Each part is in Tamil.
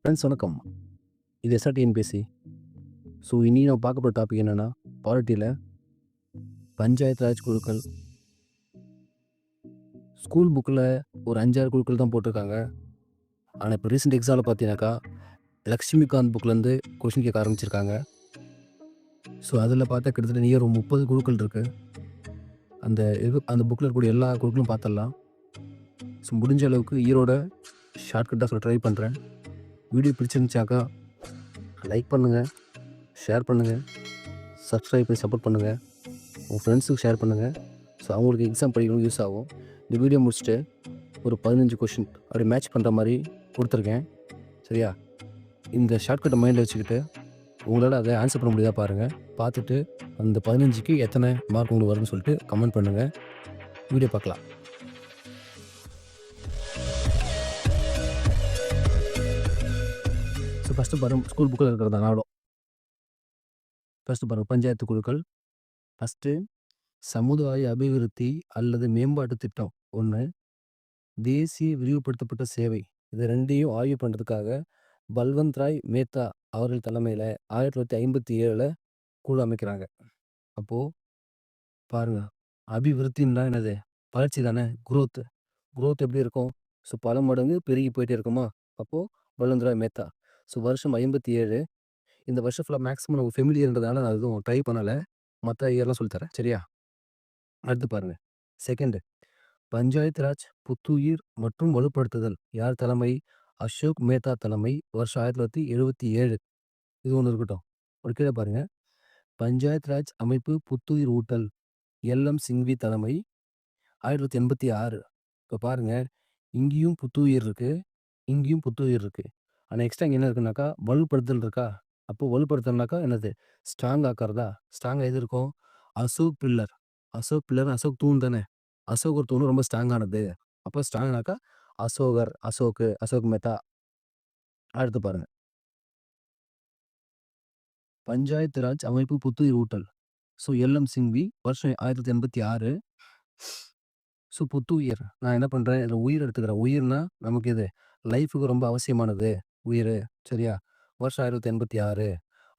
ஃப்ரெண்ட்ஸ் வணக்கம். இது எஸ்ஆர்டிஎன்பிஎஸ்சி. ஸோ இனி நம்ம பார்க்க போற டாபிக் என்னன்னா, பாலிட்டில பஞ்சாயத்து ராஜ் குழுக்கள். ஸ்கூல் புக்கில் ஒரு 5, 6 குழுக்கள் தான் போட்டிருக்காங்க. ஆனால் இப்போ ரீசெண்ட் எக்ஸாமில் பார்த்தீங்கன்னாக்கா, லக்ஷ்மிகாந்த் புக்லேருந்து கொஷின் கேட்க ஆரம்பிச்சிருக்காங்க. ஸோ அதில் பார்த்தா கிட்டத்தட்ட நியர் 30 குழுக்கள் இருக்குது. அந்த புக்கில் இருக்கக்கூடிய எல்லா குழுக்களும் பார்த்துடலாம். ஸோ முடிஞ்ச அளவுக்கு ஈரோட ஷார்ட்கட்டாக சொல்ல ட்ரை பண்ணுறேன். வீடியோ பிடிச்சிருந்துச்சாக்கா லைக் பண்ணுங்கள், ஷேர் பண்ணுங்கள், சப்ஸ்கிரைப் பண்ணி சப்போர்ட் பண்ணுங்கள், உங்கள் ஃப்ரெண்ட்ஸுக்கு ஷேர் பண்ணுங்கள். ஸோ அவங்களுக்கு எக்ஸாம் படிக்கணும் யூஸ் ஆகும். இந்த வீடியோ முடிச்சுட்டு ஒரு 15 கொஷின் அப்படி மேட்ச் பண்ணுற மாதிரி கொடுத்துருக்கேன். சரியா? இந்த ஷார்ட்கட்டை மைண்டில் வச்சுக்கிட்டு உங்களால் அதை ஆன்சர் பண்ண முடியாதா பாருங்கள். பார்த்துட்டு அந்த 15க்கு எத்தனை மார்க் உங்களுக்கு வரும்னு சொல்லிட்டு கமெண்ட் பண்ணுங்கள். வீடியோ பார்க்கலாம். ஸோ ஃபஸ்ட்டு பாருங்கள், ஸ்கூல் புக்கில் இருக்கிறதா நாளும். ஃபஸ்ட்டு பாருங்கள், பஞ்சாயத்து குழுக்கள். ஃபஸ்ட்டு சமுதாய அபிவிருத்தி அல்லது மேம்பாட்டு திட்டம் 1, தேசிய விரிவுபடுத்தப்பட்ட சேவை. இது 2யும் ஆய்வு பண்ணுறதுக்காக பல்வந்த் ராய் மேத்தா அவர்கள் தலைமையில் 1957 குழு அமைக்கிறாங்க. அப்போது பாருங்கள், அபிவிருத்தின்னா என்னது? வளர்ச்சி தானே, குரோத். குரோத் எப்படி இருக்கும்? ஸோ பல மடங்கு பெருகி போயிட்டே இருக்குமா? அப்போது பல்வந்த் ராய் மேத்தா. ஸோ வருஷம் 57. இந்த வருஷம் ஃபுல்லாக மேக்ஸிமம் நமக்கு ஃபெமிலியர்ன்றதால நான் எதுவும் ட்ரை பண்ணலை. மற்ற இயர்லாம் சொல்லித்தரேன். சரியா? அடுத்து பாருங்கள், செகண்டு பஞ்சாயத்து ராஜ் புத்துயிர் மற்றும் வலுப்படுத்துதல். யார் தலைமை? அசோக் மேத்தா தலைமை. வருஷம் 1977. இது ஒன்று இருக்கட்டும். ஒரு கீழே பாருங்கள், பஞ்சாயத்து ராஜ் அமைப்பு புத்துயிர் ஊட்டல். எல்எம் சிங்வி தலைமை. 1986. இப்போ பாருங்கள், இங்கேயும் புத்துயிர் இருக்குது, இங்கேயும் புத்துயிர் இருக்குது. ஆனால் எக்ஸ்ட்ரா இங்கே என்ன இருக்குனாக்கா, வலுப்படுத்தல் இருக்கா? அப்போது வலுப்படுத்தல்னாக்கா என்னது? ஸ்ட்ராங் ஆக்கிறதா? ஸ்ட்ராங்காக எது இருக்கும்? அசோக் பில்லர். அசோக் பில்லர் அசோக் தூண் தானே. அசோகர் தூண் ரொம்ப ஸ்ட்ராங்கானது. அப்போ ஸ்ட்ராங்னாக்கா அசோகர், அசோக் மேத்தா. அடுத்து பாருங்க, பஞ்சாயத்து ராஜ் அமைப்பு புத்துயிர் ஊட்டல். So LM Singhvi. வருஷம் 1986. ஸோ புத்துயிர். நான் என்ன பண்ணுறேன், இதில் உயிர் எடுத்துக்கிறேன். உயிர்னா நமக்கு இது லைஃபுக்கு ரொம்ப அவசியமானது உயிர். சரியா? வருஷம் 1986.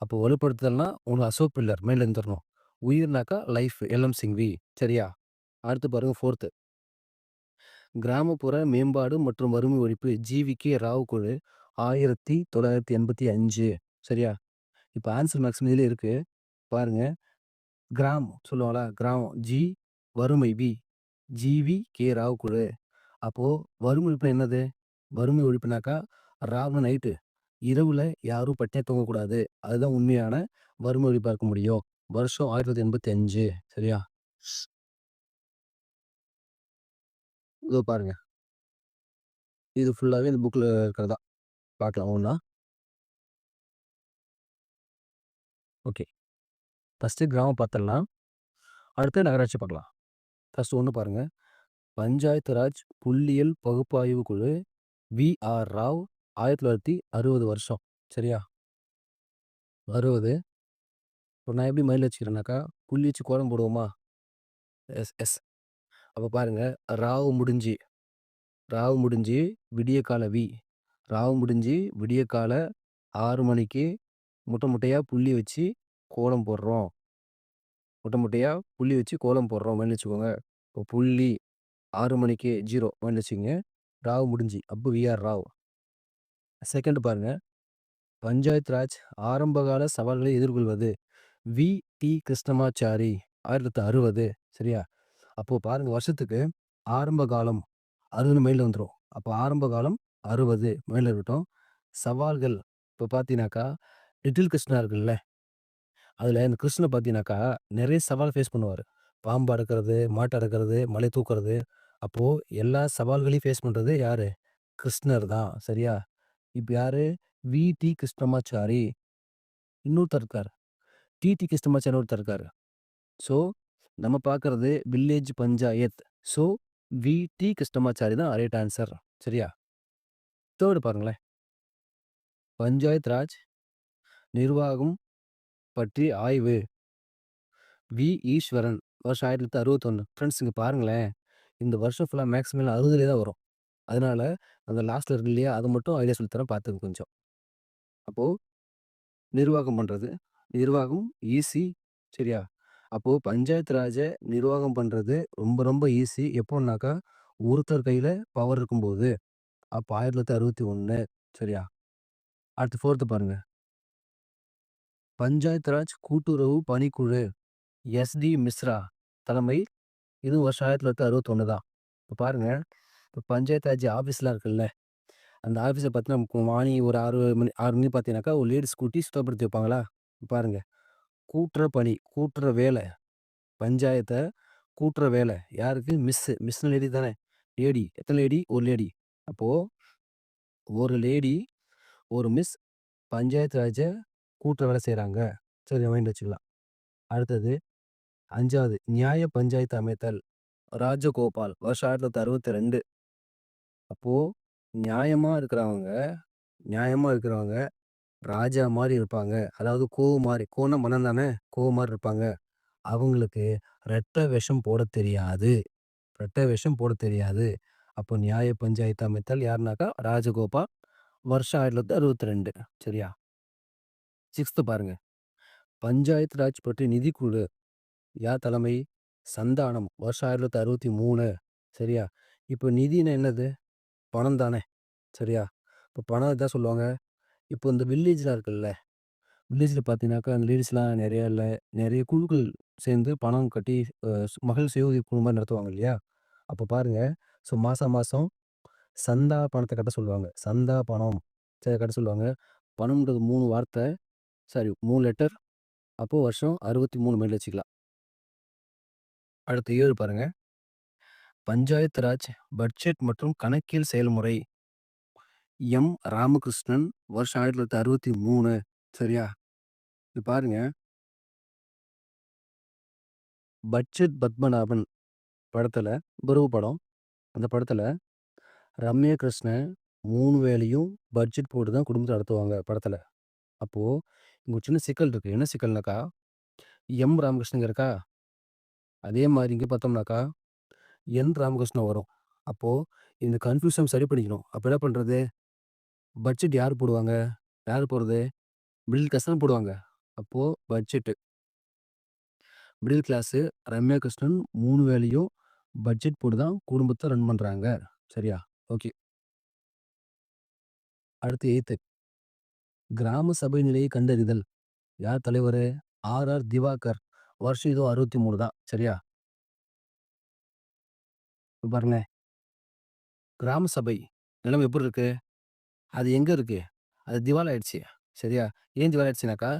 அப்போ வலுப்படுத்துதல்னா ஒன்று அசோக் பில்லர் மைண்டில் இருந்துடணும். உயிர்னாக்கா லைஃப், எல்எம் சிங்வி. சரியா? அடுத்து பாருங்க, 4th கிராமப்புற மேம்பாடு மற்றும் வறுமை ஒழிப்பு. ஜிவிகே ராவ் குழு. 1985. சரியா? இப்போ ஆன்சர் மேக்ஸிமம் இதில் இருக்குது பாருங்க. கிராமம் சொல்லுவாங்களா, கிராமம் ஜி, வறுமை வி. ஜிவி கே ராவ் குழு. அப்போது வறுமை ஒழிப்பு என்னது? வறுமை ஒழிப்புனாக்கா ராவு நைட்டு, இரவில் யாரும் பட்டினியாக தூங்கக்கூடாது. அதுதான் உண்மையான வறுமை ஒழிப்பாக இருக்க முடியும். வருஷம் 1985. சரியா? இதோ பாருங்க, இது ஃபுல்லாகவே இந்த புக்கில் இருக்கிறதா. பார்க்கலாம் ஒன்றா. ஓகே, ஃபஸ்ட்டு கிராமம் பார்த்துடலாம், அடுத்து நகராட்சி பார்க்கலாம். ஃபஸ்ட்டு 1 பாருங்கள், பஞ்சாயத்து ராஜ் புள்ளியியல் பகுப்பாய்வு குழு. வி.ஆர். ராவ். 1960 வருஷம். சரியா? 60. இப்போ நான் எப்படி மைண்டில் வச்சுக்கிறேன்னாக்கா, புள்ளி வச்சு கோலம் போடுவோமா? Yes yes. அப்போ பாருங்கள், ராவு முடிஞ்சு விடியற்கால வி. ராவு முடிஞ்சு விடியற்கால 6 மணிக்கு முட்டை முட்டையாக புள்ளி வச்சு கோலம் போடுறோம். முட்டை முட்டையாக புள்ளி வச்சு கோலம் போடுறோம் மைண்டில் வச்சுக்கோங்க. இப்போ புள்ளி 6 மணிக்கு 0 மைண்டில் வச்சுக்கோங்க. ராவு முடிஞ்சு, அப்போ வி.ஆர். ராவ். செகண்ட் பாருங்கள், பஞ்சாயத்து ராஜ் ஆரம்பகால சவால்களை எதிர்கொள்வது. வி.டி. கிருஷ்ணமாச்சாரி. 1960. சரியா? அப்போது பாருங்கள், வருஷத்துக்கு ஆரம்ப காலம் 60 மைண்டில் வந்துடும். அப்போ ஆரம்ப காலம் 60 மைண்டில் இருக்கட்டும். சவால்கள் இப்போ பார்த்தீங்கன்னாக்கா, லிட்டில் கிருஷ்ணா இருக்குல்ல, அதில் இந்த கிருஷ்ணன் பார்த்தீங்கன்னாக்கா நிறைய சவால் ஃபேஸ் பண்ணுவார். பாம்பு அடக்கிறது, மாட்டை அடக்கிறது, மலை தூக்குறது. அப்போது எல்லா சவால்களையும் ஃபேஸ் பண்ணுறது யார்? கிருஷ்ணர் தான். சரியா? இப்போ யார்? வி.டி. கிருஷ்ணமாச்சாரி. இன்னொருத்தர் இருக்கார், டி.டி. கிருஷ்ணமாச்சாரி ஒருத்தர் இருக்கார். ஸோ நம்ம பார்க்குறது வில்லேஜ் பஞ்சாயத். ஸோ வி.டி. கிருஷ்ணமாச்சாரி தான் ரைட் ஆன்சர். சரியா? தேர்டு பாருங்களேன், பஞ்சாயத் ராஜ் நிர்வாகம் பற்றி ஆய்வு. வி. ஈஸ்வரன். வருஷம் 1961. ஃப்ரெண்ட்ஸ் இங்கே பாருங்களேன், இந்த வருஷம் ஃபுல்லாக மேக்ஸிமம் 60லே தான் வரும். அதனால அந்த லாஸ்ட்டில் இருக்கு இல்லையா, அதை மட்டும் ஐடியா சொல்லித்தரேன், பார்த்துங்க கொஞ்சம். அப்போ நிர்வாகம் பண்றது. நிர்வாகம் ஈஸி. சரியா? அப்போ பஞ்சாயத்து ராஜ நிர்வாகம் பண்றது ரொம்ப ரொம்ப ஈஸி. எப்போன்னாக்கா, ஒருத்தர் கையில பவர் இருக்கும்போது. அப்ப 1961. சரியா? அடுத்து 4த் பாருங்க. பஞ்சாயத்து ராஜ் கூட்டுறவு பணிக்குழு எஸ்.டி. மிஸ்ரா தலைமை. இது வருஷம் 1961 தான். இப்ப பாருங்க, இப்ப பஞ்சாயத்து ராஜ் ஆஃபீஸ்லாம் இருக்குல்ல, அந்த ஆஃபீஸ பாத்தீங்கன்னா, நமக்கு மார்னிங் ஒரு 6 மணி பாத்தீங்கன்னாக்கா, ஒரு லேடீஸ் கூட்டி சுத்தப்படுத்தி வைப்பாங்களா? பாருங்க. கூட்டுற பணி, கூட்டுற வேலை. பஞ்சாயத்த கூட்டுற வேலை. யாருக்கு? மிஸ்ஸு. மிஸ்னா லேடி தானே? லேடி. எத்தன லேடி? ஒரு லேடி. அப்போ ஒரு லேடி, ஒரு மிஸ் பஞ்சாயத்து ராஜ கூட்டுற வேலை செய்றாங்க. சரி மைண்ட்ல வச்சுக்கலாம். அடுத்தது 5வது நியாய பஞ்சாயத்து அமைத்தல். ராஜகோபால். வருஷம் 1962. அப்போ நியாயமா இருக்கிறவங்க நியாயமா இருக்கிறவங்க ராஜா மாரி இருப்பாங்க. அதாவது மாரி. கோன்னா மன்னன் தானே? மாரி இருப்பாங்க. அவங்களுக்கு ரெட்ட வேஷம் போடத் தெரியாது. ரெட்ட வேஷம் போடத் தெரியாது. அப்போ நியாய பஞ்சாயத்து அமைத்தல் யாருனாக்கா, ராஜகோபால். வருஷம் 1962. சரியா? 6த் பாருங்க. பஞ்சாயத்து ராஜ் பற்றி நிதிக்குழு. யார் தலைமை? சந்தானம். வருஷம் 1963. சரியா? இப்போ நிதின்னா என்னது? பணம் தானே! சரியா? இப்போ பணம் இதான் சொல்லுவாங்க. இப்போ இந்த வில்லேஜ்லாம் இருக்குல்ல, வில்லேஜ்ல பார்த்தீங்கன்னாக்கா, அந்த லேடீஸ்லாம் நெறைய குழுக்கள் சேர்ந்து பணம் கட்டி மகளிர் சுய உதவி குழு மாரி நடத்துவாங்க இல்லையா? அப்போ பாருங்க, ஸோ மாசம் மாசம் சந்தா பணத்த கட்ட சொல்லுவாங்க. சந்தா பணம். சரி கட்ட சொல்லுவாங்க. பணம்ன்றது 3 வார்த்தை. Sorry 3 letter. அப்போ வருஷம் 63 மைண்ட்ல வச்சுக்கலாம். அடுத்து 7 பாருங்க. பஞ்சாயத்து ராஜ் பட்ஜெட் மற்றும் கணக்கியல் செயல்முறை. எம். ராமகிருஷ்ணன். வருஷம் 1963. சரியா? இது பாருங்க. பட்ஜெட் பத்மநாபன் படத்துல, பிரபு படம். அந்த படத்துல ரம்யா கிருஷ்ணன் 3 வேளையும் பட்ஜெட் போட்டு தான் குடும்பத்த நடத்துவாங்க படத்துல. அப்போ இங்க ஒரு சின்ன சிக்கல் இருக்கு. என்ன சிக்கல்னாக்கா, எம். ராமகிருஷ்ணன் இங்க இருக்கா? அதே மாரி இங்க பார்த்தோம்னாக்கா, என். ராமகிருஷ்ணன் வரும். அப்போ இந்த கன்ஃப்யூஷன் சரி பண்ணிக்கணும். அப்ப என்ன பண்றது? பட்ஜெட் யார் போடுவாங்க? யாரு போடுறது? மிடில் கிளாஸ் தான போடுவாங்க. அப்போ budget middle class Ramya Krishnan 3 வேளையும் பட்ஜெட் போட்டு தான் குடும்பத்த ரன் பண்றாங்க. சரியா? ஓகே. அடுத்து 8த் கிராம சபை நிலையை கண்டறிதல். யார் தலைவரு? ஆர். திவாகர். வருஷம் இதுவும் 63 தான். சரியா? இப்ப பாருங்களேன். கிராம சபை நிலைமை எப்படி இருக்கு? அது எங்க இருக்கு? அது திவால் ஆயிடுச்சு. சரியா? ஏன் திவால் ஆயிடுச்சுனாக்கா,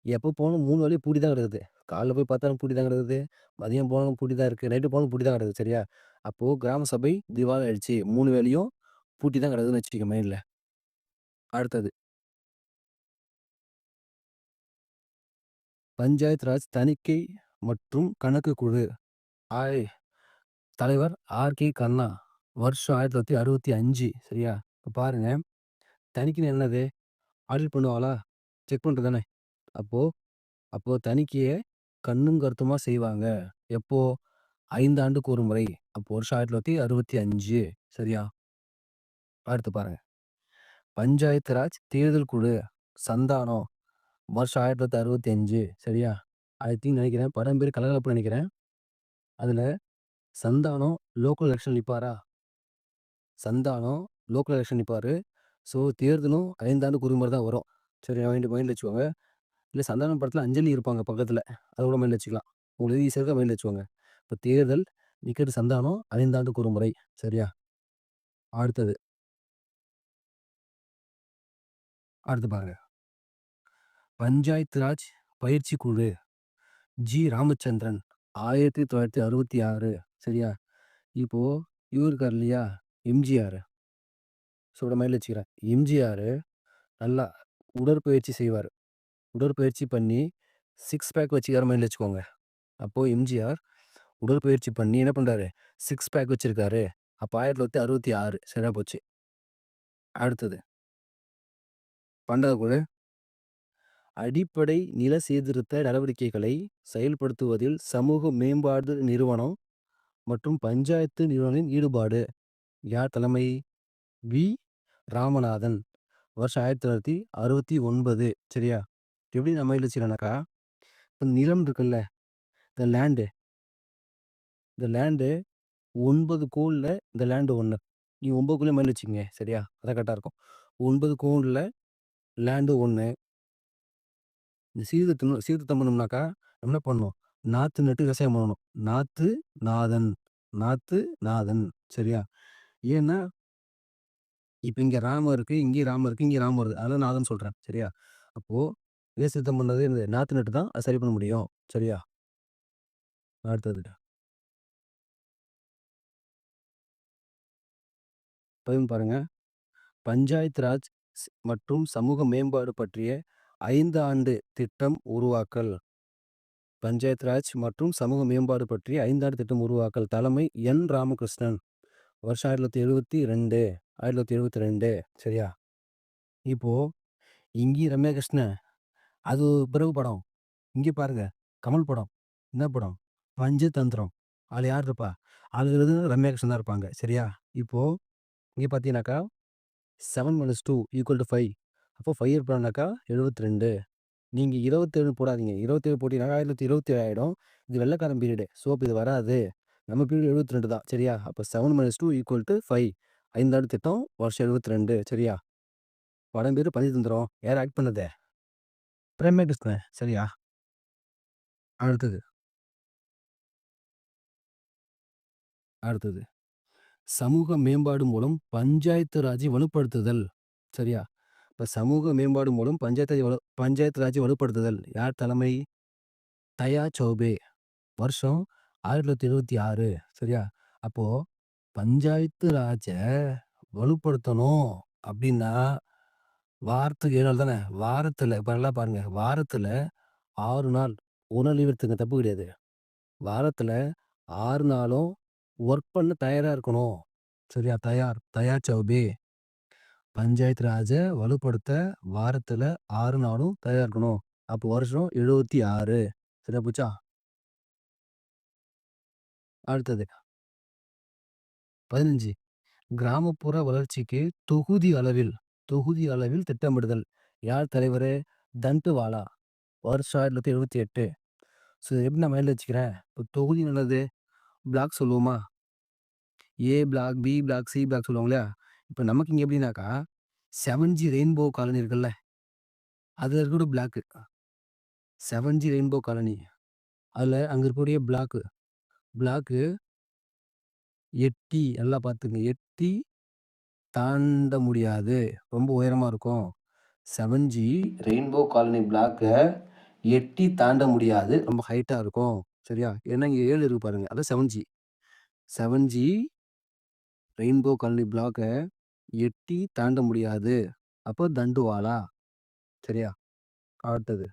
எப்போ போனாலும் 3 வேளையும் பூட்டி தான் கிடக்குது. காலைல போய் பார்த்தாலும் பூட்டி தான் கிடக்குது. மதியம் போனாலும் பூட்டி தான் இருக்கு. நைட்டு போனாலும் பூட்டி தான் கிடக்குது. சரியா? அப்போ கிராம சபை திவால் ஆயிடுச்சு. 3 வேளையும் பூட்டி தான் கிடக்குதுன்னு வச்சுக்கங்க மைண்ட்ல. அடுத்தது பஞ்சாயத் ராஜ் தணிக்கை மற்றும் கணக்கு குழு. ஆய் தலைவர் ஆர்.கே. கண்ணா. வருஷம் 1965. சரியா? இப்ப பாருங்க. தணிக்கைன்னு என்னது? ஆடிட் பண்ணுவாங்களா? செக் பண்றது தானே! அப்போ அப்போ தணிக்கைய கண்ணும் கருத்துமா செய்வாங்க. எப்போ? 5 ஆண்டுக்கு ஒரு முறை. அப்போ வருஷம் 1965. சரியா? அடுத்து பாருங்க. பஞ்சாயத்து ராஜ் தேர்தல் குழு. சந்தானம். வருஷம் 1965. சரியா? ஐ திங்க் நெனைக்கிறேன். படம் பேரு கலகலப்புன்னு நெனைக்கிறேன். அதுல சந்தானம் லோக்கல் எலக்ஷன் நிப்பாரா? சந்தானம் லோக்கல் எலக்ஷன் நிப்பாரு. ஸோ தேர்தலும் 5 ஆண்டுக்கு ஒரு முறை தான் வரும். சரி மைண்ட்ல வச்சுக்கோங்க. இல்ல சந்தானம் படத்துல அஞ்சலி இருப்பாங்க பக்கத்துல. அத கூட மைண்ட்ல வச்சுக்கலாம். உங்களுக்கு ஈஸியா இருக்கா மைண்ட்ல வச்சுக்கோங்க. இப்ப தேர்தல் நிக்கிறது சந்தானம் 5 ஆண்டுக்கு ஒரு முறை. சரியா? அடுத்தது அடுத்து பாருங்க. பஞ்சாயத்து ராஜ் பயிற்சி குழு. ஜி. ராமச்சந்திரன். 1966. சரியா? இப்போ இவரு இருக்காரு இல்லையா? எம்ஜிஆர். ஸோ மைண்ட்ல வச்சுக்கிறேன். எம்ஜிஆர் நல்லா உடற்பயிற்சி செய்வாரு. உடற்பயிற்சி பண்ணி 6 பேக் வச்சுக்கிறாரு மைண்ட்ல வச்சுக்கோங்க. அப்போ எம்ஜிஆர் உடற்பயிற்சி பண்ணி என்ன பண்றாரு? 6 பேக் வச்சிருக்காரு. அப்ப 1966 சரியா போச்சு. அடுத்தது 12வது குழு அடிப்படை நில சீர்திருத்த நடவடிக்கைகளை செயல்படுத்துவதில் சமூக மேம்பாடு நிறுவனம் மற்றும் பஞ்சாயத்து நிறுவனத்தின் ஈடுபாடு. யார் தலைமை? வி. ராமநாதன். வருஷம் 1969 சரியா? எப்படி நான் மைல் வச்சுக்கிறேன்னாக்கா, இப்ப நிலம் இருக்குல்ல, இந்த லேண்டு இந்த லேண்டு 9 கோல்ல இந்த லேண்டு 1. நீங்க 9 கோல்லையும் மைல் வச்சுக்கங்க சரியா? அதான் கரெக்ட்டா இருக்கும். 9 கோல்ல லேண்டு 1. இந்த சீர்திருத்தம் பண்ணணும்னாக்கா, நம்ம என்ன பண்ணணும்? நாத்து நட்டு விவசாயம் பண்ணணும். நாத்து நாதன், நாத்து நாதன் சரியா? ஏன்னா, இப்ப இங்க ராமம் இருக்கு, இங்கேயும் ராமம் இருக்கு, இங்கேயும் ராமம் வருது. அதனால நாதன்னு சொல்றேன். சரியா? அப்போ வேர் பண்ணது என்னது? நாத்து நட்டு தான் அது சரி பண்ண முடியும். சரியா? அடுத்தது. பாருங்க. பஞ்சாயத்து ராஜ் மற்றும் சமூக மேம்பாடு பற்றிய 5 ஆண்டு திட்டம் உருவாக்கல். பஞ்சாயத்து ராஜ் மற்றும் சமூக மேம்பாடு பற்றிய 5 ஆண்டு திட்டம் உருவாக்கல். தலைமை என். ராமகிருஷ்ணன். வருஷம் 1972 1972 சரியா? இப்போ இங்கேயும் ரம்யா கிருஷ்ணன். அது பிறகு படம். இங்க பாருங்க. கமல் படம். என்ன படம்? பஞ்சதந்திரம். அதுல யார் இருப்பா? அதுல எழுதுனது ரம்யா கிருஷ்ணன் தான் இருப்பாங்க. சரியா? இப்போ இங்க பார்த்தீங்கன்னாக்கா 7 - 2 = 5. அப்போ 5 எடுத்தோம்னாக்கா 72. நீங்க 27 போடாதீங்க. 27 போட்டீங்கன்னாக்கா 1927 ஆயிடும். இது வெள்ளைக்காரன் பீரியடு. ஸோ அப்ப இது வராது. நம்ம பீரியட் 72 தான். சரியா? அப்ப 7 - 2 = 5. 5 ஆண்டு திட்டம் வருஷம் 72 சரியா? படம் பேரு பஞ்சதந்திரம். யார் ஆக்ட் பண்ணது? ரம்யா கிருஷ்ணன். சரியா? அடுத்தது. அடுத்தது. சமூக மேம்பாடு மூலம் பஞ்சாயத்து ராஜை வலுப்படுத்துதல். சரியா? இப்ப சமூக மேம்பாடு மூலம் பஞ்சாயத்து ராஜை வலுப்படுத்துதல். யார் தலைமை? தயா சௌபே. வருஷம் 1976 சரியா? அப்போ பஞ்சாயத்து ராஜ வலுப்படுத்தணும் அப்படின்னா, வாரத்துக்கு 7 நாள் தானே. வாரத்துல இப்ப நல்லா பாருங்க. வாரத்துல 6 நாள். 1 நாள் லீவ் எடுத்துக்கங்க. தப்பு கிடையாது. வாரத்துல 6 நாளும் ஒர்க் பண்ண தயாரா இருக்கணும். சரியா? தயா சௌபே. பஞ்சாயத்து ராஜ வலுப்படுத்த வாரத்துல 6 நாளும் தயாரா இருக்கணும். அப்போ வருஷம் 76 சரியா போச்சா? அடுத்தது 15 கிராமப்புற வளர்ச்சிக்கு தொகுதி அளவில் திட்டமிடுதல். யார் தலைவரு? தன்ட்டுவாலா. வருஷம் 1978. ஸோ எப்படி நான் மைண்ட்ல வச்சுக்கிறேன்? இப்போ தொகுதி என்னது? பிளாக் சொல்லுவோமா? A block, B block, C block சொல்லுவாங்க இல்லையா? இப்ப நமக்கு இங்க எப்படின்னாக்கா, 7G ரெயின்போ காலனி இருக்குல்ல, அதுல இருக்கக்கூடிய பிளாக்கு. 7G rainbow colony. அதுல அங்க இருக்கக்கூடிய பிளாக்கு 8T நல்லா பார்த்துக்கங்க. 8T தாண்ட முடியாது. ரொம்ப உயரமா இருக்கும். 7G ரெயின்போ காலனி பிளாக்க 8T தாண்ட முடியாது. ரொம்ப ஹைட்டா இருக்கும். சரியா? ஏன்னா இங்க 7 இருக்கு பாருங்க. அதான் 7G. 7G rainbow colony பிளாக்க 8T தாண்ட முடியாது. அப்போ தண்டுவாலா. சரியா? அடுத்தது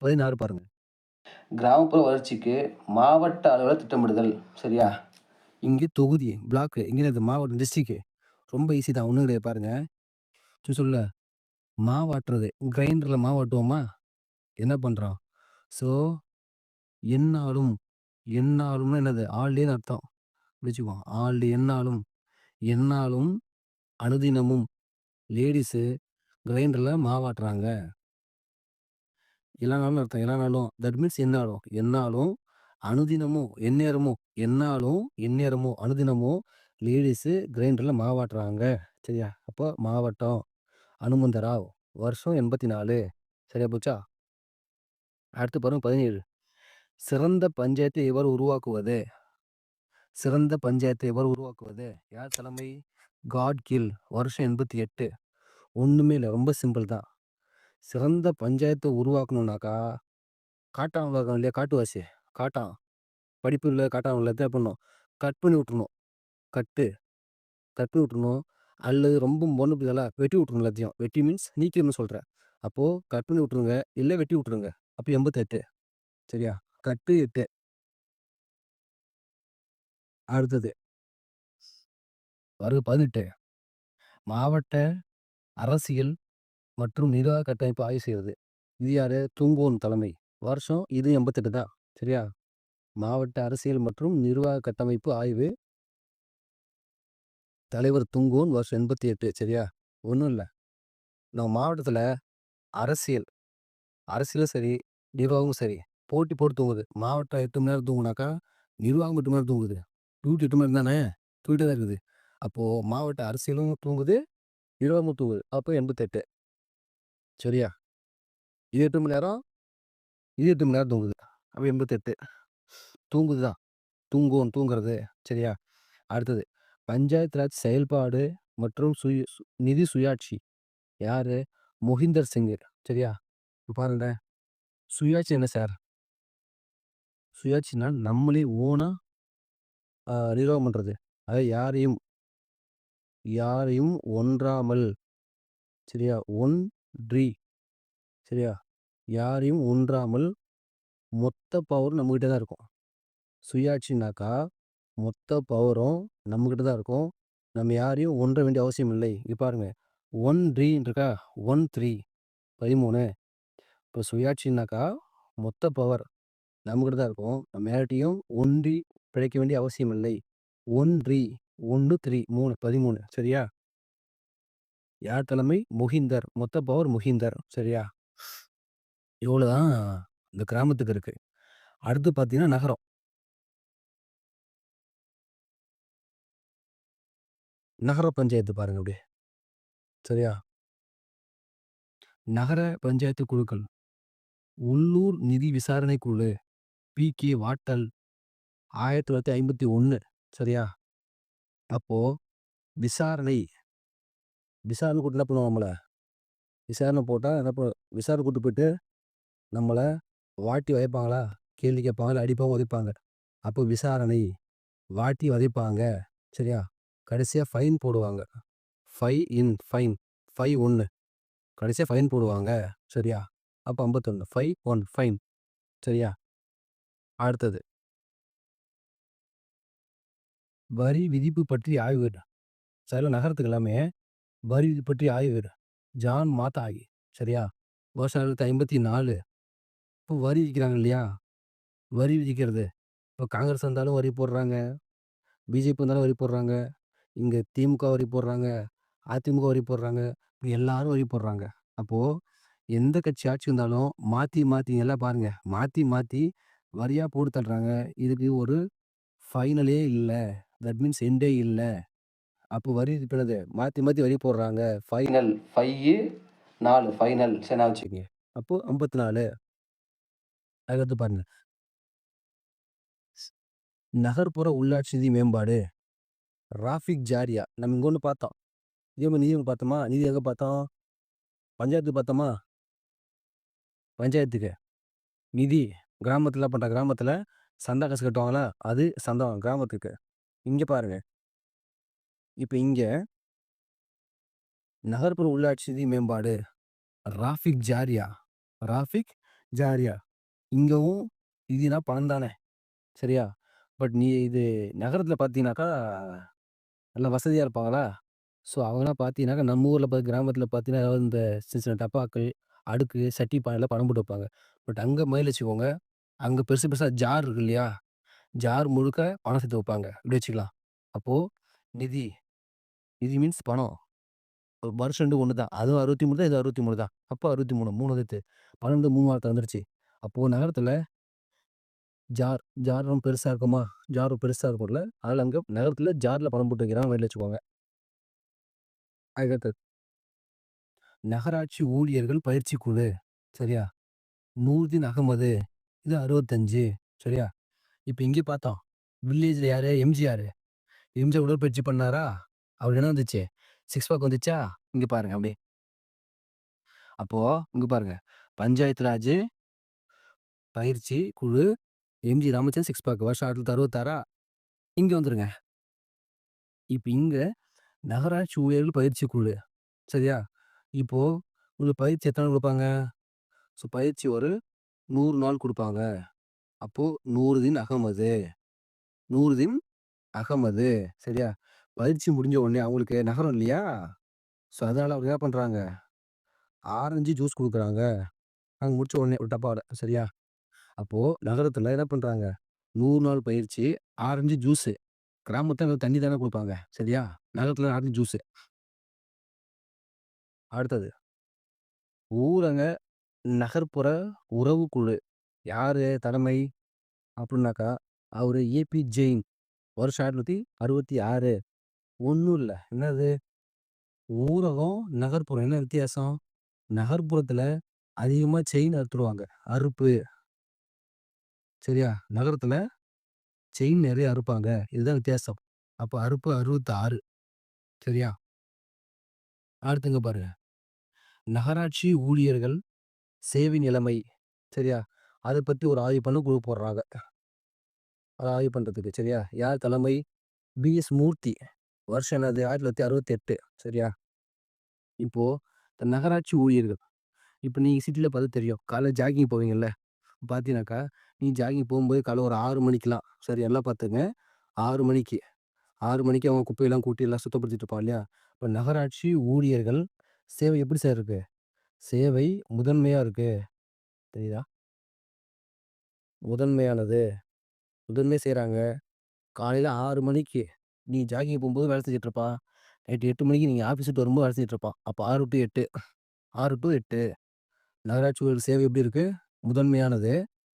16 பாருங்க. கிராமப்புற வளர்ச்சிக்கு மாவட்ட அளவுல திட்டமிடுதல். சரியா? இங்க தொகுதி, பிளாக்கு. இங்க என்னது? மாவட்டம், டிஸ்ட்ரிக்ட். ரொம்ப ஈஸி தான். ஒண்ணும் கிடையாது பாருங்க. சொல்ல மாவாட்டுறது. கிரைண்டர்ல மாவாட்டுவோமா? என்ன பண்றோம்? ஸோ எந்நாளும் எந்நாளும்னா என்னது? ஆல் டேன்னு அர்த்தம். வச்சுக்குவோம். ஆல் டே எந்நாளும் எந்நாளும் அனுதினமும் லேடீஸு கிரைண்டர்ல மாவாட்டுறாங்க. எல்லா நாளும் அர்த்தம். எல்லா நாளும். தட் மீன்ஸ் எந்நாளும். எந்நாளும், அனுதினமும், எந்நேரமும், எந்நாளும், எந்நேரமும், அனுதினமும் லேடீஸு கிரைண்டர்ல மாவாட்டுறாங்க. சரியா? அப்போ மாவட்டம். அனுமந்தராவ். வருஷம் 84 சரியா போச்சா? அடுத்து பாருங்க 17. சிறந்த பஞ்சாயத்தை எவ்வாறு உருவாக்குவது? சிறந்த பஞ்சாயத்தை எவ்வாறு உருவாக்குவது? யார் தலைமை? காட்கில். வருஷம் 88. ஒண்ணுமே இல்ல. ரொம்ப சிம்பிள் தான். சிறந்த பஞ்சாயத்த உருவாக்கணும்னாக்கா, காட்டான் இருக்கான் இல்லையா? காட்டுவாசி. காட்டான். படிப்பு இல்ல காட்டான் எல்லாத்தையும் என்ன பண்ணணும்? கட் பண்ணி விட்டுறணும். கட்டு. கட் பண்ணி விட்டுறணும். அல்லது ரொம்ப மொன்னு புரியுதுங்களா? வெட்டி விட்டுறணும் எல்லாத்தையும். வெட்டி மீன்ஸ் நீக்கிரணும்னு சொல்றேன். அப்போ கட் பண்ணி விட்டுருங்க. இல்ல வெட்டி விட்டுருங்க. அப்ப 88 சரியா? கட்டு 8. அடுத்தது 18. மாவட்ட அரசியல் மற்றும் நிர்வாக கட்டமைப்பு ஆய்வு செய்றது. இது யாரு? தூங்கோன் தலைமை. வருஷம் இது 88 தான். சரியா? மாவட்ட அரசியல் மற்றும் நிர்வாக கட்டமைப்பு ஆய்வு. தலைவர் துங்கோன். வருஷம் 88 சரியா? ஒண்ணும் இல்ல. நம்ம மாவட்டத்துல அரசியல் அரசியலும் சரி, நிர்வாகமும் சரி, போட்டி போட்டு தூங்குது. மாவட்டம் 8 மணி நேரம் தூங்குனாக்கா, நிர்வாகம் 8 மணி நேரம் தூங்குது. டியூட்டி 8 மணி நேரம் தானே! தூங்கிட்டே தான் இருக்குது. அப்போ மாவட்ட அரசியலும் தூங்குது, நிர்வாகமும் தூங்குது. அப்போ 88 சரியா? இது 8 மணி நேரம், இது 8 மணி நேரம் தூங்குது. அப்ப 88 தூங்குது தான். தூங்குறது. சரியா? அடுத்தது பஞ்சாயத்து ராஜ் செயல்பாடு மற்றும் நிதி சுயாட்சி. யாரு? மொஹிந்தர் சிங். சரியா? இப்ப பாருங்களேன். சுயாட்சி என்ன சார்? சுயாட்சின்னா நம்மளே ஓனா நிர்வாகம் பண்றது. அதாவது யாரையும் ஒன்றாமல். சரியா? ஒன்றி. சரியா? யாரையும் ஒன்றாமல் மொத்த பவரும் நம்மகிட்ட தான் இருக்கும். சுயாட்சினாக்கா மொத்த பவரும் நம்மகிட்ட தான் இருக்கும். நம்ம யாரையும் ஒன்ற வேண்டிய அவசியம் இல்லை. இங்க பாருங்க. 1 இருக்கா? 1 3 13. இப்போ சுயாட்சினாக்கா மொத்த பவர் நம்மகிட்ட தான் இருக்கும். நம்ம யார்ட்டயும் ஒன்றி பிழைக்க வேண்டிய அவசியம் இல்லை. 1 1 3 3 13 சரியா? யார் தலைமை? மொஹிந்தர். மொத்த பவர் மொஹிந்தர். சரியா? இவ்வளோதான் இந்த கிராமத்துக்கு இருக்கு. அடுத்து பார்த்தீங்கன்னா நகரம். நகர பஞ்சாயத்து பாருங்க அப்படியே. சரியா? நகர பஞ்சாயத்து குழுக்கள். உள்ளூர் நிதி விசாரணை குழு. பி.கே. வாட்டல் 1951 சரியா? அப்போ விசாரணை விசாரணை கூட்டு என்ன பண்ணுவோம் நம்மள? விசாரணை போட்டா என்ன விசாரணை கூட்டு போயிட்டு நம்மள வாட்டி வதைப்பாங்களா? கேள்வி கேட்பாங்க, இல்ல அடிப்பாங்க, உதைப்பாங்க. அப்போ விசாரணை. வாட்டி வதைப்பாங்க. சரியா? கடைசியா ஃபைன் போடுவாங்க. ஃபைன் 1 கடைசியா ஃபைன் போடுவாங்க. சரியா? அப்ப 51 1 ஃபைன். சரியா? அடுத்தது வரி விதிப்பு பற்றி ஆய்வு. சில நகரத்துக்கு எல்லாமே வரி விதிப்பு பற்றி ஆய்வு. ஜான் மாத்தாகி. சரியா? வருஷம் 1954. இப்போ வரி விதிக்கிறாங்க இல்லையா? வரி விதிக்கிறது. இப்போ காங்கிரஸ் வந்தாலும் வரி போடுறாங்க. பிஜேபி வந்தாலும் வரி போடுறாங்க. இங்க திமுக வரி போடுறாங்க. அதிமுக வரி போடுறாங்க. இப்படி எல்லாரும் வரி போடுறாங்க. அப்போ எந்த கட்சி ஆட்சி வந்தாலும் மாத்தி எல்லாம் பாருங்க. மாத்தி வரியா போட்டு தள்ளுறாங்க. இதுக்கு ஒரு ஃபைனலே இல்ல. தட் மீன்ஸ் எண்டே இல்ல. அப்போ வரி இது என்னது? மாத்தி வரி போடுறாங்க. ஃபைனல் 4 ஃபைனல் சரி வச்சுக்கங்க. அப்போ 54. அதுக்கடுத்து பாருங்க. நகர்ப்புற உள்ளாட்சி நிதி மேம்பாடு. ராஃபிக் ஜாரியா. நம்ம இங்க ஒண்ணு பார்த்தோம். இதே மாரி நிதி ஒண்ணு பார்த்தோமா? நிதி எங்க பார்த்தோம்? பஞ்சாயத்துக்கு பார்த்தோமா? பஞ்சாயத்துக்கு. நிதி கிராமத்துல பண்றாங்க. கிராமத்துல சந்தா காசு கட்டுவாங்களா? அது சந்தம் கிராமத்துக்கு. இங்க பாருங்க. இப்ப இங்க நகர்ப்புற உள்ளாட்சி நிதி மேம்பாடு. ராஃபிக் ஜாரியா. ராஃபிக் ஜாரியா. இங்கவும் நிதினா பணம் தானே! சரியா? பட் நீ இது நகரத்துல பார்த்தீங்கன்னாக்கா, நல்லா வசதியா இருப்பாங்களா? ஸோ அவங்கலாம் பார்த்தீங்கன்னாக்கா, நம்ம ஊர்ல கிராமத்துல பார்த்தீங்கன்னா, ஏதாவது இந்த சின்ன டப்பாக்கள், அடுக்கு, சட்டி, பானைல பணம் போட்டு வைப்பாங்க. பட் அங்க மொதல்ல வச்சுக்கோங்க. அங்க பெருசு பெருசா ஜார் இருக்கு இல்லையா? ஜார் முழுக்க பணம் சேர்த்து வைப்பாங்க. இப்படி வச்சுக்கலாம். அப்போ நிதி, நிதி மீன்ஸ் பணம். வருஷம் 2 ஒண்ணு தான். அதுவும் 63 தான், இது 63 தான். அப்போ 63 3 சேர்த்து 12 3 வார்த்தை வந்துருச்சு. அப்போ நகரத்துல ஜார் ரொம்ப பெருசா இருக்குமா? ஜார் பெருசா இருக்கும்ல. அதனால அங்க நகரத்துல ஜார்ல பணம் போட்டு வைக்கிறாங்க. மைண்ட்ல வச்சுக்கோங்க. அதுக்கடுத்தது நகராட்சி ஊழியர்கள் பயிற்சி குழு. சரியா? நூர்தீன் அகமது. இது 65 சரியா? இப்ப இங்க பார்த்தோம். வில்லேஜ்ல யாரு? எம்ஜிஆர். எம்ஜிஆர் உடற்பயிற்சி பண்ணாரா? அவருக்கு என்ன வந்துச்சு? சிக்ஸ் பேக் வந்துச்சா? இங்க பாருங்க அப்படியே. அப்போ இங்க பாருங்க. பஞ்சாயத்து ராஜ் பயிற்சி குழு எம்ஜி ராமச்சந்திரன் சிக்ஸ் பேக் வருஷம் 1966 இங்க வந்துருங்க. இப்ப இங்க நகராட்சி ஊழியர்கள் பயிற்சி குழு. சரியா? இப்போ உங்களுக்கு பயிற்சி எத்தன நாள் குடுப்பாங்க? ஸோ பயிற்சி ஒரு 100 நாள் குடுப்பாங்க. அப்போ நூருதீன் அகமது. நூருதீன் அகமது. சரியா? பயிற்சி முடிஞ்ச உடனே அவங்களுக்கு நகரம் இல்லையா? ஸோ அதனால அவங்க என்ன பண்றாங்க? ஆரஞ்சு ஜூஸ் குடுக்குறாங்க. அங்க முடிச்ச உடனே ஒரு டப்பாவுல. சரியா? அப்போ நகரத்துல என்ன பண்றாங்க? 100 நாள் பயிற்சி, ஆரஞ்சு ஜூஸு. கிராமத்துல வெறும் தண்ணி தானே குடுப்பாங்க. சரியா? நகரத்துல ஆரஞ்சு ஜூஸு. அடுத்தது ஊரக நகர்ப்புற உறவுக்குழு. யாரு தலைமை அப்டின்னாக்கா, அவரு ஏ.பி. ஜெயின். வருஷம் 1966. ஒண்ணும் இல்ல. என்னது? ஊரகம், நகர்ப்புறம். என்ன வித்தியாசம்? நகர்ப்புறத்துல அதிகமா செயின் அறுத்துடுவாங்க. அறுப்பு. சரியா? நகரத்துல செயின் நெறைய அறுப்பாங்க. இதுதான் வித்தியாசம். அப்ப அறுப்பு 66. சரியா? அடுத்து இங்க பாருங்க. நகராட்சி ஊழியர்கள் சேவை நிலைமை. சரியா? அத பத்தி ஒரு ஆய்வு பண்ண குழு போடுறாங்க. அத ஆய்வு பண்றதுக்கு. சரியா? யார் தலைமை? பி.எஸ். மூர்த்தி. வருஷம் என்னது? 1968. சரியா? இப்போ இந்த நகராட்சி ஊழியர்கள். இப்ப நீங்க சிட்டில பார்த்தா தெரியும். காலைல ஜாகிங் போவீங்கல்ல. பார்த்தீங்கன்னாக்கா, நீங்க ஜாகிங் போகும்போது காலைல ஒரு 6 மணிக்கெல்லாம். சரி நல்லா பார்த்துங்க. 6 மணிக்கு. 6 மணிக்கு அவங்க குப்பையெல்லாம் கூட்டி எல்லாம் சுத்தப்படுத்திட்டு இருப்பான் இல்லையா? இப்ப நகராட்சி ஊழியர்கள் சேவை எப்படி சார் இருக்கு? சேவை முதன்மையா இருக்கு. தெரியுதா? முதன்மையானது. முதன்மை செய்றாங்க. காலையில 6 மணிக்கு நீ ஜாகிங் போகும்போது வேலை செஞ்சுட்டு இருப்பான். நைட் 8 மணிக்கு நீங்க ஆஃபீஸ் விட்டு வரும்போது வேலை செஞ்சுட்டு இருப்பான். அப்ப 6 டூ 8. 6 டூ 8. நகராட்சி ஊழியர் சேவை எப்படி இருக்கு? முதன்மையானது.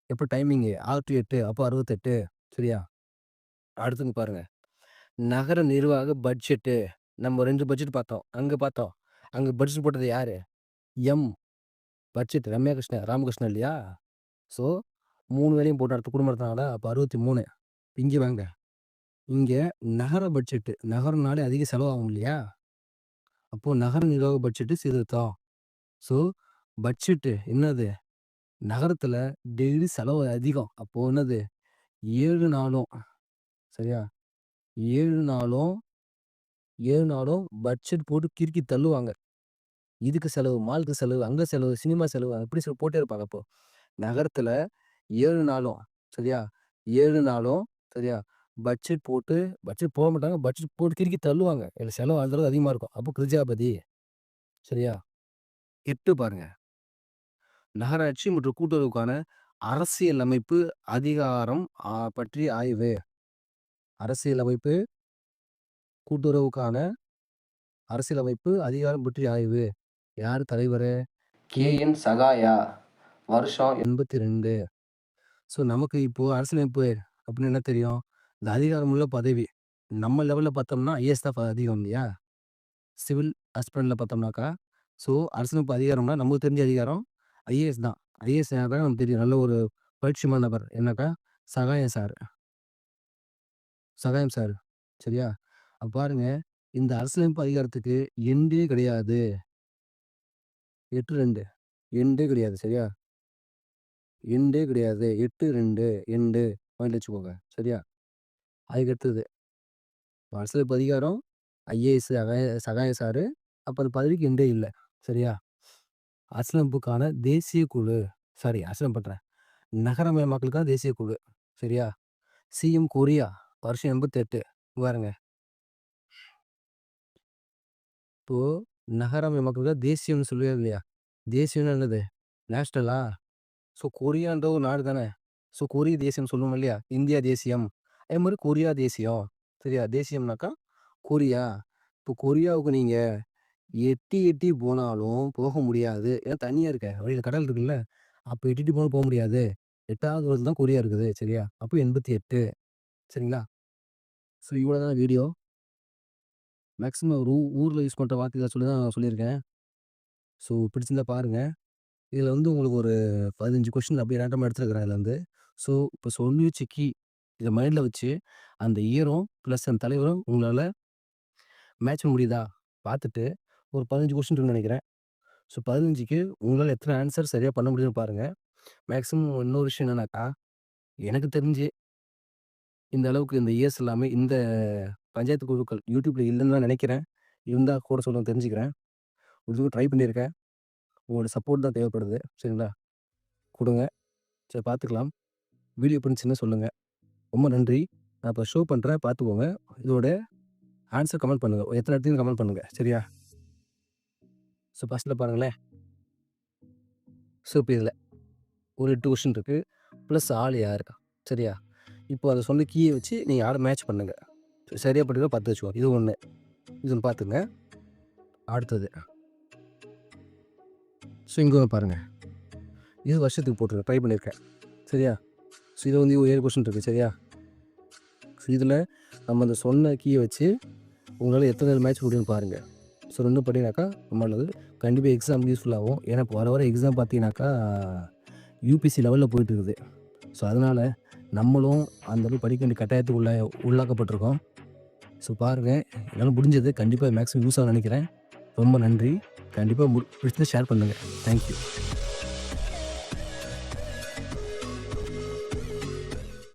எப்ப டைமிங்கு 6 டூ 8. அப்ப 68. சரியா? அடுத்தது பாருங்க. நகர நிர்வாக பட்ஜெட்டு. நம்ம 2 பட்ஜெட் பார்த்தோம். அங்க பார்த்தோம். அங்க பட்ஜெட் போட்டது யாரு? எம். பட்ஜெட் ராமகிருஷ்ணன் இல்லையா? ஸோ 3 வேலையும் போட்டு அடுத்த குடும்பம் நடத்துனாங்களா? அப்ப 63. இங்க வாங்க. இங்க நகர பட்ஜெட்டு. நகரம்னாலே அதிக செலவாகும் இல்லையா? அப்போ நகர நிர்வாக பட்ஜெட்டு சீர்திருத்தம். ஸோ பட்ஜெட்டு என்னது? நகரத்துல டெய்லி செலவு அதிகம். அப்போ என்னது? 7 நாளும் சரியா? 7 நாளும் 7 நாளும் பட்ஜெட் போட்டு கிறுக்கி தள்ளுவாங்க. இதுக்கு செலவு, மாலுக்கு செலவு, அங்க செலவு, சினிமா செலவு அப்படி போட்டே இருப்பாங்க அப்போ. நகரத்துல 7 நாளும் சரியா? 7 நாளும் சரியா? பட்ஜெட் போட்டு பட்ஜெட் போட மாட்டாங்க. பட்ஜெட் போட்டு கிறுக்கி தள்ளுவாங்க. இதுல செலவு அந்த அளவுக்கு அதிகமா இருக்கும். அப்போ கிரிஜாபதி. சரியா? 8 பாருங்க. நகராட்சி மற்றும் கூட்டுறவுக்கான அரசியலமைப்பு அதிகாரம் பற்றி ஆய்வு. அரசியலமைப்பு, கூட்டுறவுக்கான அரசியலமைப்பு அதிகாரம் பற்றி ஆய்வு. யார் தலைவரு? கே.என். சகாயா. வருஷம் 82. ஸோ நமக்கு இப்போ அரசியலமைப்பு அப்படின்னு என்ன தெரியும்? இந்த அதிகாரமுள்ள பதவி. நம்ம லெவல்ல பார்த்தோம்னா ஐஏஎஸ் தான் அதிகம் இல்லையா? சிவில் ஆஸ்பிரண்ட்ல பார்த்தோம்னாக்கா, ஸோ அரசியலமைப்பு அதிகாரம்னா நமக்கு தெரிஞ்ச அதிகாரம் ஐஏஎஸ் தான். ஐஏஎஸ் யாருன்னா நமக்கு தெரியும். நல்ல ஒரு பரிட்சயமான நபர். என்னக்கா? சகாயம் சார். சகாயம் சார். சரியா? அப்ப பாருங்க, இந்த அரசியலமைப்பு அதிகாரத்துக்கு எண்டே கிடையாது. 8.2 எண்டே கிடையாது. சரியா? எண்டே கிடையாது. 8.2 எண்டு பாயிண்ட் வச்சுக்கோங்க. சரியா? அதுக்கு அடுத்தது அரசியலமைப்பு அதிகாரம் ஐஏஎஸ் சகாயம் சாரு. அப்ப அந்த பதவிக்கு எண்டே இல்ல. சரியா? அரசியலமைப்புக்கான தேசிய குழு. சாரி அரசியலமைப்பு பண்றேன். நகரமயமாக்கலுக்கான தேசிய குழு. சரியா? CM Korea. வருஷம் 88. பாருங்க. இப்போ நகரமயமாக்கலுக்காக தேசியம்னு சொல்லவே இல்லையா? தேசியம்னா என்னது? நேஷனலா? ஸோ கொரியான்ற ஒரு நாடு தானே. ஸோ கொரிய தேசியம் சொல்லுவோம் இல்லையா? இந்தியா தேசியம். அதே மாரி கொரியா தேசியம். சரியா? தேசியம்னாக்கா கொரியா. இப்போ கொரியாவுக்கு நீங்க எட்டி எட்டி போனாலும் போக முடியாது. ஏன்னா தனியா இருக்க. வழியில கடல் இருக்குல்ல. அப்ப எட்டிட்டு போனாலும் போ முடியாது. 8வது தூரத்துல தான் கொரியா இருக்குது. சரியா? அப்போ 88. சரிங்களா? ஸோ இவ்வளோதான் வீடியோ. மேக்ஸிமம் ஒரு ஊர்ல யூஸ் பண்ற வார்த்தைகள சொல்லி தான் சொல்லியிருக்கேன். ஸோ பிடிச்சிருந்தா பாருங்க. இதுல வந்து உங்களுக்கு ஒரு 15 கொஸ்டின் அப்படியே ரேண்டமா எடுத்துருக்கிறேன் இதுலருந்து. ஸோ இப்போ சொல்லி வச்ச கீ இத மைண்ட்ல வச்சு, அந்த இயரும் பிளஸ் அந்த தலைவரும் உங்களால மேட்ச் பண்ண முடியுதா? பார்த்துட்டு ஒரு 15 கொஸ்டின் இருக்குன்னு நெனைக்கிறேன். ஸோ 15க்கு உங்களால எத்தன ஆன்சர் சரியா பண்ண முடியுதுன்னு பாருங்க. மேக்ஸிமம் இன்னொரு விஷயம் என்னன்னாக்கா, எனக்கு தெரிஞ்சு இந்த அளவுக்கு இந்த இயர்ஸ் எல்லாமே இந்த பஞ்சாயத்து குழுக்கள் YouTubeல இல்லன்னு தான் நெனைக்கிறேன். இருந்தா கூட சொல்லுங்க தெரிஞ்சுக்கிறேன். இதுவும் ட்ரை பண்ணியிருக்கேன். உங்களோட சப்போர்ட் தான் தேவைப்படுது. சரிங்களா? குடுங்க. சரி பார்த்துக்கலாம். வீடியோ எப்படி இருந்துச்சுன்னு சொல்லுங்க. ரொம்ப நன்றி. நான் இப்ப ஷோ பண்றேன் பார்த்துக்கோங்க. இதோட ஆன்ஸர் கமெண்ட் பண்ணுங்க. எத்தன எடுத்தீங்கன்னு கமெண்ட் பண்ணுங்க. சரியா? ஸோ ஃபர்ஸ்ட்ல பாருங்களேன். ஸோ இப்ப இதுல ஒரு 8 கொஸ்டின் இருக்கு. பிளஸ் ஆள் யாரு? சரியா? இப்போ அத சொன்ன கீய வச்சு நீங்க ஆட மேட்ச் பண்ணுங்க. சரியா பட்டுதா பார்த்து வச்சுக்கோங்க. இது 1. இது ஒண்ணு பார்த்துங்க. அடுத்தது. ஸோ இங்கே பாருங்கள், இது வருஷத்துக்கு போட்டிருக்கேன், ட்ரை பண்ணியிருக்கேன். சரியா? ஸோ இது வந்து 7 கொஸ்டின் இருக்குது. சரியா? ஸோ இதில் நம்ம அந்த சொன்ன கீயை வச்சு உங்களால் எத்தனை மேட்ச் முடியும்னு பாருங்கள். ஸோ ரெண்டும் பண்ணிங்கனாக்கா ரொம்ப நல்லது. கண்டிப்பாக எக்ஸாம் யூஸ்ஃபுல்லாகும். ஏன்னா இப்போ வர எக்ஸாம் பார்த்தீங்கன்னாக்கா யூபிசி லெவலில் போயிட்டு இருக்குது. ஸோ அதனால் நம்மளும் அந்தளவு படிக்க வேண்டிய கட்டாயத்துக்கு உள்ளாக்கப்பட்டிருக்கோம். ஸோ பாருங்கள், என்னால் முடிஞ்சது கண்டிப்பாக மேக்ஸிமம் யூஸ் ஆகும்னு நினைக்கிறேன். ரொம்ப நன்றி. கண்டிப்பாக பிடிச்சதை ஷேர் பண்ணுங்கள். தேங்க்யூ.